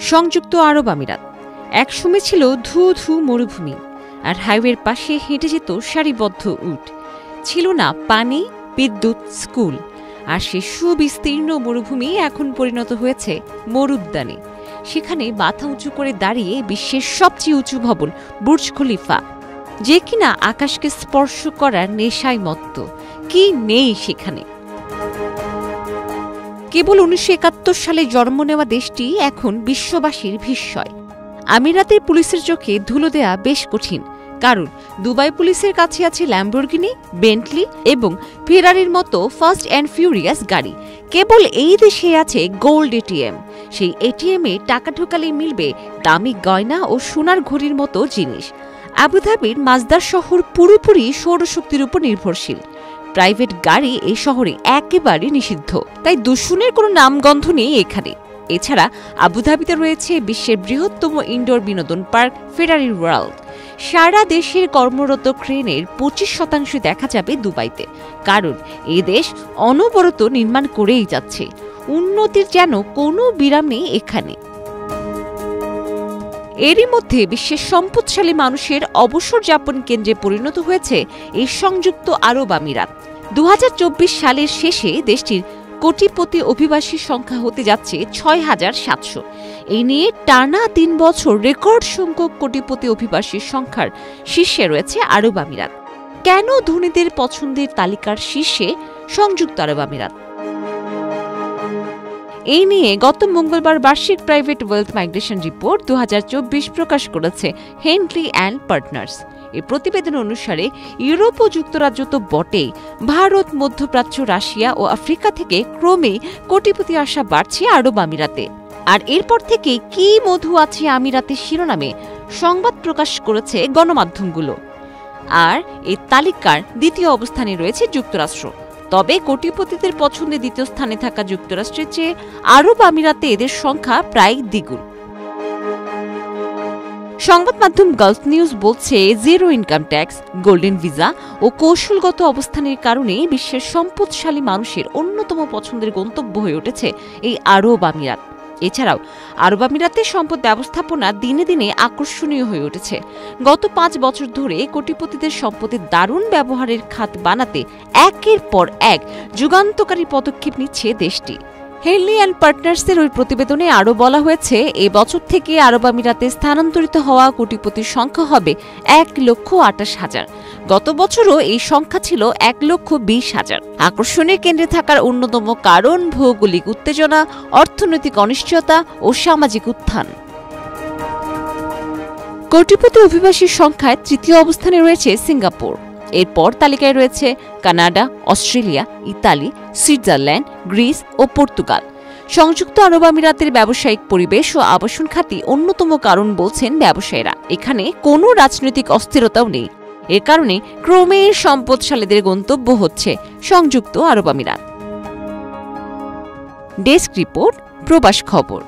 সংযুক্ত আরব আমিরাত একসময় ছিল ধু ধু মরুভূমি, আর হাইওয়ের পাশে হেঁটে যেত সারিবদ্ধ উট। ছিল না পানি, বিদ্যুৎ, স্কুল। আর সে সুবিস্তীর্ণ মরুভূমি এখন পরিণত হয়েছে মরুদ্যানে। সেখানে মাথা উঁচু করে দাঁড়িয়ে বিশ্বের সবচেয়ে উঁচু ভবন বুর্জ খলিফা, যে কিনা আকাশকে স্পর্শ করার নেশায় মত্ত। কি নেই সেখানে! কেবল ১৯৭১ সালে জন্ম নেওয়া দেশটি এখন বিশ্ববাসীর বিস্ময়। আমিরাতের পুলিশের চোখে ধুলো দেয়া বেশ কঠিন, কারণ দুবাই পুলিশের কাছে আছে ল্যাম্বরগিনি, বেন্টলি এবং ফেরারির মতো ফাস্ট অ্যান্ড ফিউরিয়াস গাড়ি। কেবল এই দেশে আছে গোল্ড এটিএম। সেই এটিএমে টাকা ঢোকালেই মিলবে দামি গয়না ও সোনার ঘড়ির মতো জিনিস। আবুধাবির মাজদার শহর পুরোপুরি সৌরশক্তির উপর নির্ভরশীল। প্রাইভেট গাড়ি এই শহরে একেবারে নিষিদ্ধ, তাই দূষণের কোনো নামগন্ধ নেই এখানে। এছাড়া আবুধাবিতে রয়েছে বিশ্বের বৃহত্তম ইনডোর বিনোদন পার্ক ফেরারি ওয়ার্ল্ড। সারা দেশের কর্মরত ক্রেনের ২৫% দেখা যাবে দুবাইতে, কারণ এ দেশ অনবরত নির্মাণ করেই যাচ্ছে। উন্নতির যেন কোনো বিরাম নেই এখানে। এরই মধ্যে বিশ্বের সম্পদশালী মানুষের অবসর যাপন কেন্দ্রে পরিণত হয়েছে এই সংযুক্ত আরব আমিরাত। ২০২৪ সালের শেষে দেশটির কোটিপতি অভিবাসীর সংখ্যা হতে যাচ্ছে ৬,৭০০। এই নিয়ে টানা ৩ বছর রেকর্ড সংখ্যক কোটিপতি অভিবাসীর সংখ্যার শীর্ষে রয়েছে আরব আমিরাত। কেন ধনীদের পছন্দের তালিকার শীর্ষে সংযুক্ত আরব আমিরাত? এই নিয়ে গত মঙ্গলবার বার্ষিক প্রাইভেট ওয়েলথ মাইগ্রেশন রিপোর্ট ২০২৪ প্রকাশ করেছে হেনলি অ্যান্ড পার্টনার্স। এই প্রতিবেদন অনুসারে ইউরোপ ও যুক্তরাজ্য তো বটেই, ভারত, মধ্যপ্রাচ্য, রাশিয়া ও আফ্রিকা থেকে ক্রমেই কোটিপতি আসা বাড়ছে আরব আমিরাতে। আর এরপর থেকে কি মধু আছে আমিরাতের শিরোনামে সংবাদ প্রকাশ করেছে গণমাধ্যমগুলো। আর এই তালিকার দ্বিতীয় অবস্থানে রয়েছে যুক্তরাষ্ট্র। তবে কোটিপতিদের পছন্দে দ্বিতীয় স্থানে থাকা যুক্তরাষ্ট্রের চেয়ে আরব আমিরাতে এদের সংখ্যা প্রায় দ্বিগুণ। সংবাদ মাধ্যম গালফ নিউজ বলছে, zero income tax, golden visa ও কৌশলগত অবস্থানের কারণে বিশ্বের সম্পদশালী মানুষের অন্যতম পছন্দের গন্তব্য হয়ে উঠেছে এই আরব আমিরাত। এছাড়াও আরব আমিরাতের সম্পদ ব্যবস্থাপনা দিনে দিনে আকর্ষণীয় হয়ে উঠেছে। গত ৫ বছর ধরে কোটিপতিদের সম্পদের দারুণ ব্যবহারের খাত বানাতে একের পর এক যুগান্তকারী পদক্ষেপ নিচ্ছে দেশটি। হেনলি অ্যান্ড পার্টনার্সের ওই প্রতিবেদনে আরও বলা হয়েছে, এ বছর থেকে আরব আমিরাতে স্থানান্তরিত হওয়া কোটিপতির সংখ্যা হবে ১,২৮,০০০। গত বছরও এই সংখ্যা ছিল ১,২০,০০০। আকর্ষণের কেন্দ্রে থাকার অন্যতম কারণ ভৌগোলিক উত্তেজনা, অর্থনৈতিক অনিশ্চয়তা ও সামাজিক উত্থান। কোটিপতি অভিবাসীর সংখ্যায় তৃতীয় অবস্থানে রয়েছে সিঙ্গাপুর। এরপর তালিকায় রয়েছে Canada, Australia, Italy, Switzerland, Greece ও পর্তুগাল। সংযুক্ত আরব আমিরাতের ব্যবসায়িক পরিবেশ ও আবাসন খাতি অন্যতম কারণ বলছেন ব্যবসায়ীরা। এখানে কোনো রাজনৈতিক অস্থিরতাও নেই। এর কারণে ক্রমেই সম্পদশালীদের গন্তব্য হচ্ছে সংযুক্ত আরব আমিরাত। ডেস্ক রিপোর্ট, প্রবাস খবর।